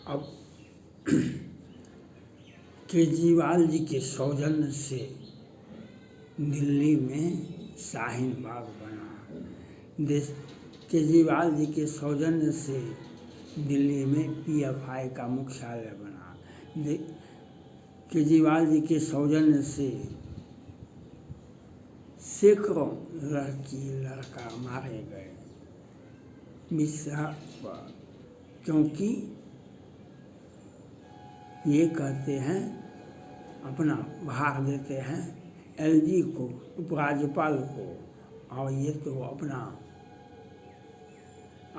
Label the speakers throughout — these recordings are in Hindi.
Speaker 1: अब केजरीवाल जी के सौजन्य से दिल्ली में शाहीन बाग बना। केजरीवाल जी के सौजन्य से दिल्ली में पीएफआई का मुख्यालय बना। केजरीवाल जी के सौजन्य से सैकड़ों लड़की लड़का मारे गए मिसहक पर, क्योंकि ये कहते हैं, अपना भार देते हैं एलजी को, उपराज्यपाल को, और ये तो अपना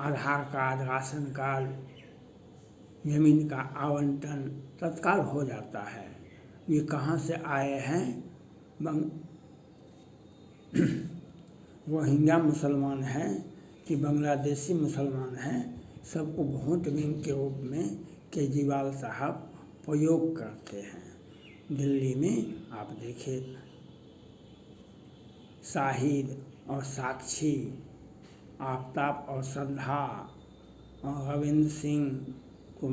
Speaker 1: आधार कार्ड, राशन कार्ड, जमीन का आवंटन तत्काल हो जाता है। ये कहाँ से आए हैं? रोहिंग्या मुसलमान हैं कि बांग्लादेशी मुसलमान हैं, सबको वोट बैंक के रूप में केजरीवाल साहब प्रयोग करते हैं। दिल्ली में आप देखिए, शाहिद और साक्षी, आफ्ताब और श्रद्धा और रविंद्र सिंह को,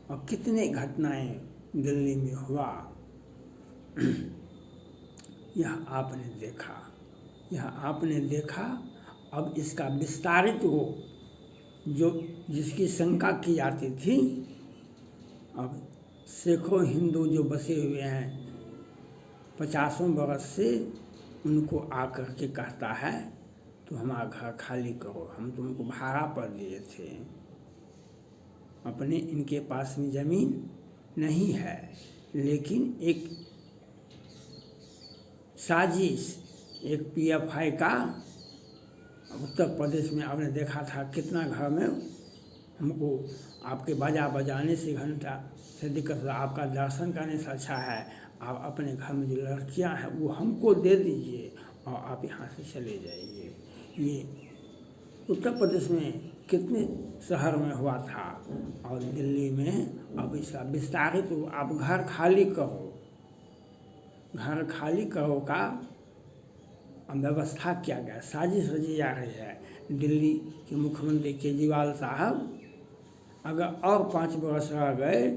Speaker 1: और कितने घटनाएं दिल्ली में हुआ, यह आपने देखा। अब इसका विस्तारित रूप जो जिसकी शंका की जाती थी, अब सैकड़ों हिंदू जो बसे हुए हैं 50 बरस से, उनको आकर के कहता है तो हमारा घर खाली करो, हम तुमको भाड़ा पर दिए थे, अपने इनके पास में ज़मीन नहीं है, लेकिन एक साजिश, एक पीएफआई का, उत्तर प्रदेश में आपने देखा था कितना घर में हमको आपके बाजा बजाने से, घंटा से दिक्कत, आपका दर्शन करने से अच्छा है आप अपने घर में जो लड़कियां हैं वो हमको दे दीजिए और आप यहाँ से चले जाइए। ये उत्तर प्रदेश में कितने शहर में हुआ था, और दिल्ली में अब इसका विस्तारित आप घर खाली करो का व्यवस्था किया गया, साजिश रची जा रही है। दिल्ली के मुख्यमंत्री केजरीवाल साहब अगर और 5 बरस रह गए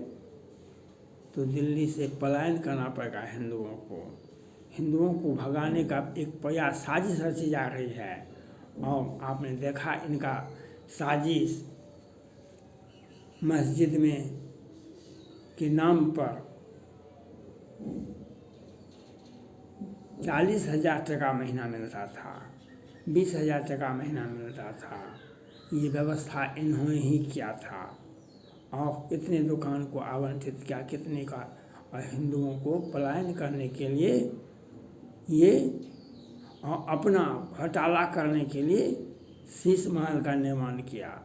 Speaker 1: तो दिल्ली से पलायन करना पड़ेगा हिंदुओं को भगाने का एक प्रयास, साजिश रची जा रही है। और आपने देखा इनका साजिश, मस्जिद में के नाम पर 40,000 टका महीना मिलता था, 20,000 टका महीना मिलता था। ये व्यवस्था इन्होंने ही किया था, और कितने दुकान को आवंटित किया, कितने का, और हिंदुओं को पलायन करने के लिए ये, और अपना घोटाला करने के लिए शीश महल का निर्माण किया।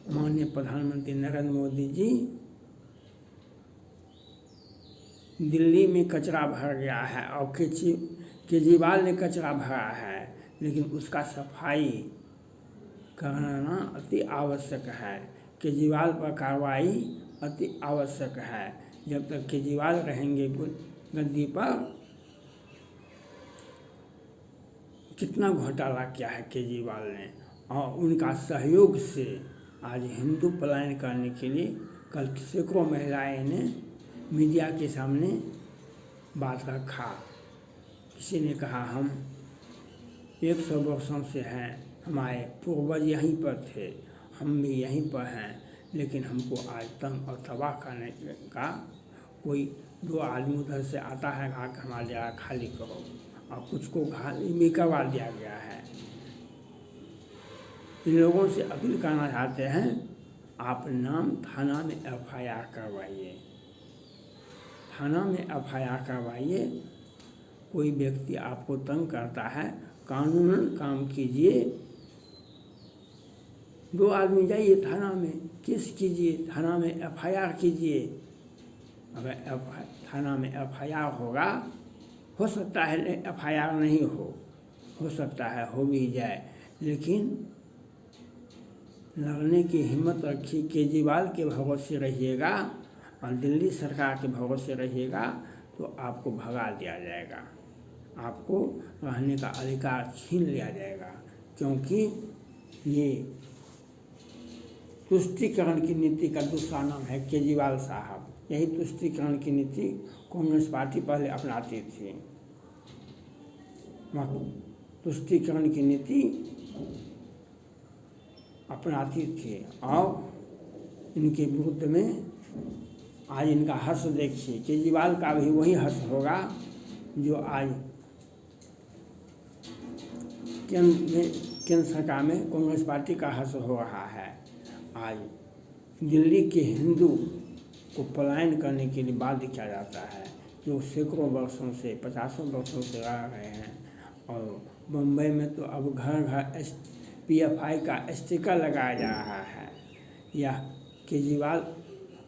Speaker 1: माननीय प्रधानमंत्री नरेंद्र मोदी जी, दिल्ली में कचरा भर गया है और केजरीवाल ने कचरा भरा है, लेकिन उसका सफाई करना अति आवश्यक है। केजरीवाल पर कार्रवाई अति आवश्यक है। जब तक केजरीवाल रहेंगे गद्दी पर, कितना घोटाला किया है केजरीवाल ने, और उनका सहयोग से आज हिंदू पलायन करने के लिए कल सैकड़ों महिलाएं ने मीडिया के सामने बात रखा। किसी ने कहा हम 100 वर्षों से हैं, हमारे पूर्वज यहीं पर थे, हम भी यहीं पर हैं, लेकिन हमको आज तंग और तबाह करने का कोई 2 आदमी उधर से आता है, कहा कि हमारी जगह खाली करो, और कुछ को खाली भी करवा दिया गया है। इन लोगों से अपील करना चाहते हैं, आप थाना में एफआईआर करवाइए, थाना में एफआईआर करवाइए। कोई व्यक्ति आपको तंग करता है, कानूनन काम कीजिए। 2 आदमी जाइए थाना में, केस कीजिए, थाना में एफआईआर कीजिए। अगर थाना में एफआईआर होगा, हो सकता है एफआईआर नहीं हो सकता है हो भी जाए, लेकिन लड़ने की हिम्मत रखिए। केजरीवाल के भरोसे रहिएगा और दिल्ली सरकार के भरोसे रहिएगा तो आपको भगा दिया जाएगा, आपको रहने का अधिकार छीन लिया जाएगा, क्योंकि ये तुष्टीकरण की नीति का दूसरा नाम है केजरीवाल साहब। यही तुष्टीकरण की नीति कांग्रेस पार्टी पहले अपनाती थी। वह तुष्टीकरण की नीति अपनाती थी और इनके विरुद्ध में आज इनका हर्ष देखिए। केजरीवाल का भी वही हर्ष होगा जो आज केंद्र सरकार में कांग्रेस पार्टी का हर्ष हो रहा है। आज दिल्ली के हिंदू को पलायन करने के लिए बाध्य किया जाता है, जो सैकड़ों वर्षों से 50 वर्षों से रह रहे हैं। और मुंबई में तो अब घर घर PFI का स्टिकर लगाया जा रहा है। यह केजरीवाल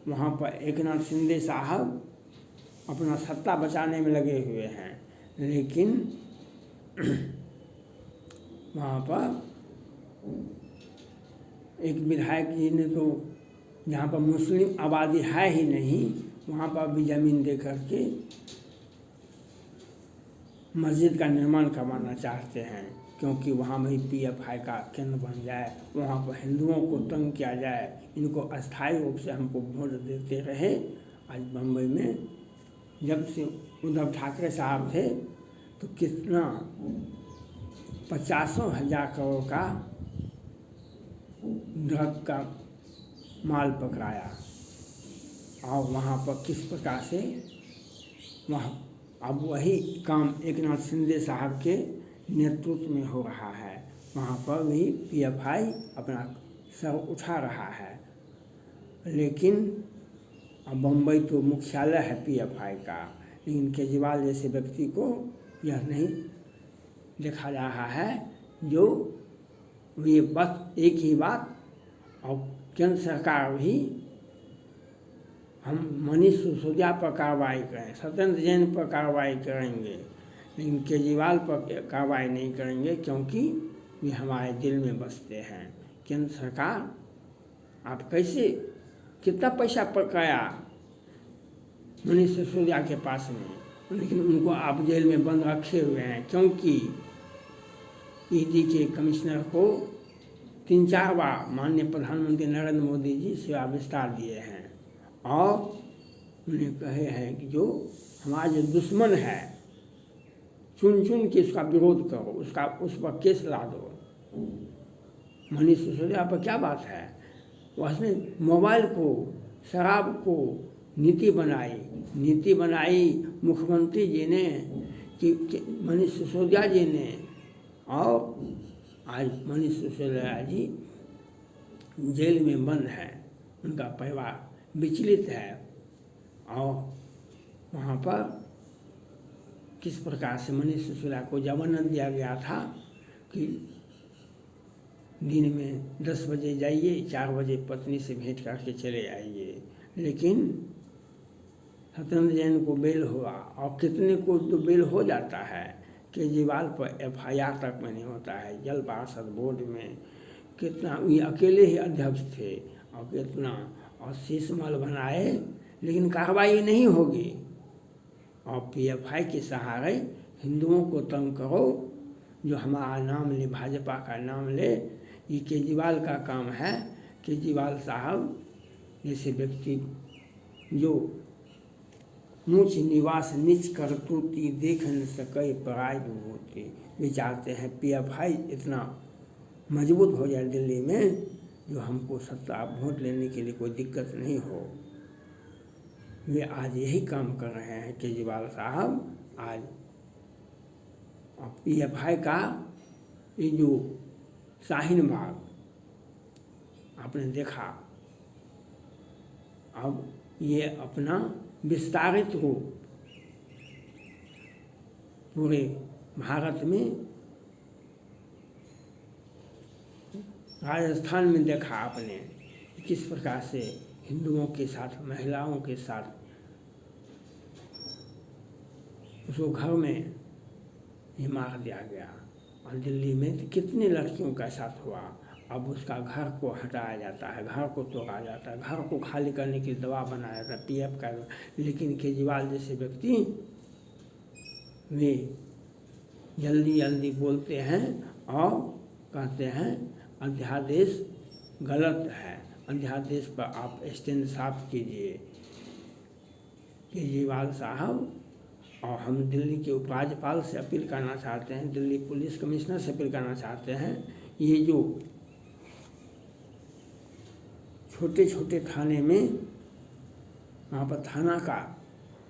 Speaker 1: वहाँ पर एकनाथ शिंदे साहब अपना सत्ता बचाने में लगे हुए हैं, लेकिन वहाँ पर एक विधायक जी ने तो जहाँ पर मुस्लिम आबादी है ही नहीं, वहाँ पर भी ज़मीन दे करके मस्जिद का निर्माण करवाना चाहते हैं, क्योंकि वहाँ भी PFI का केंद्र बन जाए, वहाँ पर हिंदुओं को तंग किया जाए, इनको अस्थायी रूप से हमको वोट देते रहे। आज मुंबई में जब से उद्धव ठाकरे साहब थे तो कितना 50,000 करोड़ का ड्रग का माल पकड़ाया। और वहाँ पर किस प्रकार से वह अब वही काम एकनाथ शिंदे साहब के नेतृत्व में हो रहा है। वहाँ पर भी PFI अपना सर उठा रहा है, लेकिन अब मुंबई तो मुख्यालय है PFI का, लेकिन केजरीवाल जैसे व्यक्ति को यह नहीं देखा जा रहा है। जो ये बस एक ही बात, और केंद्र सरकार भी हम मनीष सिसोदिया पर कार्रवाई करें, सत्येंद्र जैन पर कार्रवाई करेंगे, लेकिन केजरीवाल पर कार्रवाई नहीं करेंगे, क्योंकि ये हमारे दिल में बसते हैं। केंद्र सरकार आप कैसे कितना पैसा पकाया मनीष सिसोदिया के पास में, लेकिन उनको आप जेल में बंद रखे हुए हैं, क्योंकि ED के कमिश्नर को 3-4 बार माननीय प्रधानमंत्री नरेंद्र मोदी जी सेवा विस्तार दिए हैं और उन्हें कहे हैं कि जो हमारा जो दुश्मन है चुन चुन के उसका विरोध करो, उस पर केस ला दो। मनीष सिसोदिया पर क्या बात है, उसने मोबाइल को, शराब को नीति बनाई मुख्यमंत्री जी ने कि मनीष सिसोदिया जी ने, और आज मनीष सिसोदिया जी जेल में बंद है, उनका परिवार विचलित है। और वहाँ पर किस प्रकार से मनीष सिसोदिया को जमानत दिया गया था कि दिन में 10 बजे जाइए, 4 बजे पत्नी से भेंट करके चले आइए, लेकिन सत्येंद्र जैन को बेल हुआ और कितने को तो बेल हो जाता है। केजरीवाल पर FIR तक में नहीं होता है। जल पार्षद बोर्ड में कितना, ये अकेले ही अध्यक्ष थे और कितना और शीश महल बनाए, लेकिन कार्रवाई नहीं होगी। और PFI के सहारे हिंदुओं को तंग करो, जो हमारा नाम ले, भाजपा का नाम ले, ये केजरीवाल का काम है। केजरीवाल साहब जैसे व्यक्ति जो ऊंच निवास नीच करतूती देख न सके पराई विभूति, विचारते हैं PFI इतना मजबूत हो जाए दिल्ली में, जो हमको सत्ता वोट लेने के लिए कोई दिक्कत नहीं हो। वे आज यही काम कर रहे हैं केजरीवाल साहब। आज PFI का ये जो शाहीन बाग आपने देखा, अब ये अपना विस्तारित रूप पूरे भारत में, राजस्थान में देखा आपने किस प्रकार से हिंदुओं के साथ, महिलाओं के साथ उसको घर में ही मार दिया गया। और दिल्ली में तो कितनी लड़कियों का साथ हुआ। अब उसका घर को हटाया जाता है, घर को तोड़ा जाता है, घर को खाली करने की दबाव बनाया जाता है PF का। लेकिन केजरीवाल जैसे व्यक्ति वे जल्दी जल्दी बोलते हैं और कहते हैं अध्यादेश गलत है, अध्यादेश पर आप स्टैंड साफ कीजिए केजरीवाल साहब। और हम दिल्ली के उपराज्यपाल से अपील करना चाहते हैं, दिल्ली पुलिस कमिश्नर से अपील करना चाहते हैं, ये जो छोटे छोटे थाने में, वहाँ पर थाना का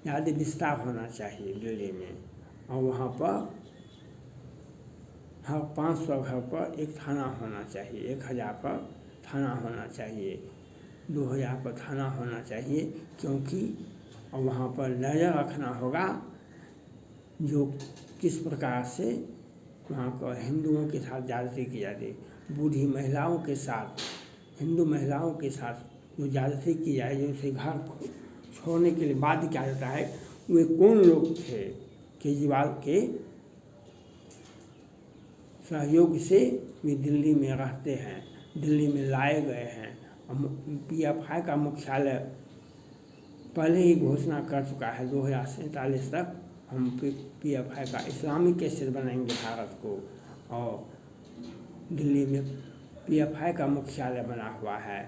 Speaker 1: ज़्यादा विस्तार होना चाहिए दिल्ली में। और वहाँ पर हर 500 घर पर एक थाना होना चाहिए, 1000 पर थाना होना चाहिए, 2000 पर थाना होना चाहिए। क्योंकि और वहाँ पर नज़र रखना होगा जो किस प्रकार से वहाँ पर हिंदुओं के साथ ज्यादती की जाती है। बूढ़ी महिलाओं के साथ, हिंदू महिलाओं के साथ जो ज्यादती की जाए, जो उसे घर छोड़ने के लिए बाध्य किया जाता है, वे कौन लोग थे? केजरीवाल के सहयोग से वे दिल्ली में रहते हैं, दिल्ली में लाए गए हैं। PFI का मुख्यालय पहले ही घोषणा कर चुका है 2047 तक हम PFI का इस्लामिक स्टेट बनाएंगे भारत को। और दिल्ली में PFI का मुख्यालय बना हुआ है।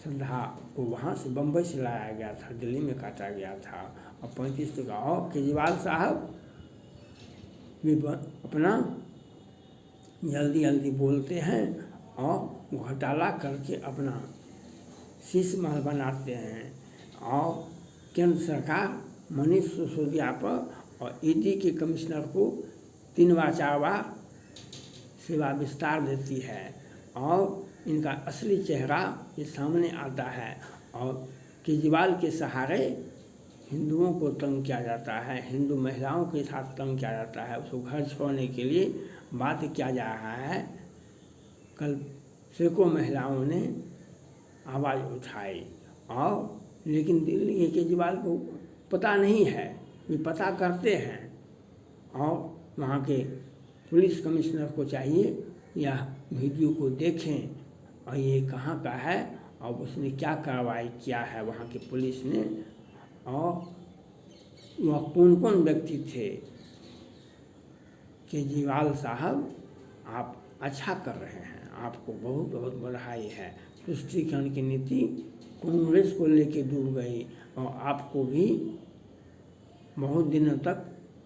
Speaker 1: श्रद्धा को वहाँ से बम्बई से लाया गया था, दिल्ली में काटा गया था। और 35 का और केजरीवाल साहब भी अपना जल्दी जल्दी बोलते हैं और घोटाला करके अपना शीश महल बनाते हैं। और केंद्र सरकार मनीष सिसोदिया पर और ED के कमिश्नर को 3 बार 4 बार सेवा विस्तार देती है और इनका असली चेहरा ये सामने आता है। और केजरीवाल के सहारे हिंदुओं को तंग किया जाता है, हिंदू महिलाओं के साथ तंग किया जाता है, उसको घर छोड़ने के लिए बात किया जा रहा है। कल सैकड़ों महिलाओं ने आवाज़ उठाई और लेकिन दिल्ली के केजरीवाल को पता नहीं है, वे पता करते हैं। और वहाँ के पुलिस कमिश्नर को चाहिए यह वीडियो को देखें और ये कहाँ का है और उसने क्या कार्रवाई किया है वहाँ की पुलिस ने, और वह कौन कौन व्यक्ति थे। केजरीवाल साहब आप अच्छा कर रहे हैं, आपको बहुत बहुत बधाई है। तुष्टीकरण की नीति कांग्रेस को लेके डूब गई और आपको भी बहुत दिनों तक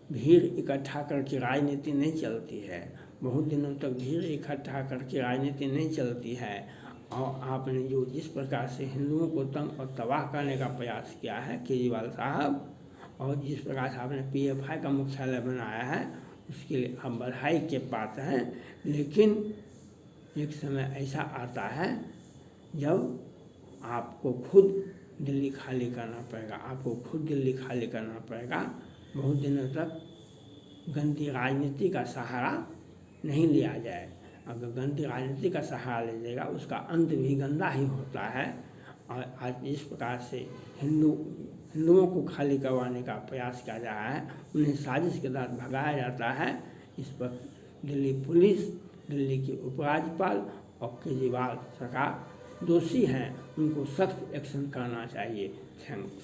Speaker 1: भीड़ इकट्ठा करके राजनीति नहीं चलती है, बहुत दिनों तक भीड़ इकट्ठा करके राजनीति नहीं चलती है। और आपने जो जिस प्रकार से हिंदुओं को तंग और तबाह करने का प्रयास किया है केजरीवाल साहब, और जिस प्रकार से आपने PFI का मुख्यालय बनाया है, उसके लिए आप बधाई के पात्र हैं। लेकिन एक समय ऐसा आता है जब आपको खुद दिल्ली खाली करना पड़ेगा, आपको खुद दिल्ली खाली करना पड़ेगा। बहुत दिनों तक गंदी राजनीति का सहारा नहीं लिया जाए। अगर गंदी राजनीति का सहारा ले जाएगा उसका अंत भी गंदा ही होता है। और आज इस प्रकार से हिंदुओं को खाली करवाने का प्रयास किया जा रहा है, उन्हें साजिश के तहत भगाया जाता है। इस पर दिल्ली पुलिस, दिल्ली के उपराज्यपाल और केजरीवाल सरकार दोषी हैं, उनको सख्त एक्शन करना चाहिए। थैंक्स।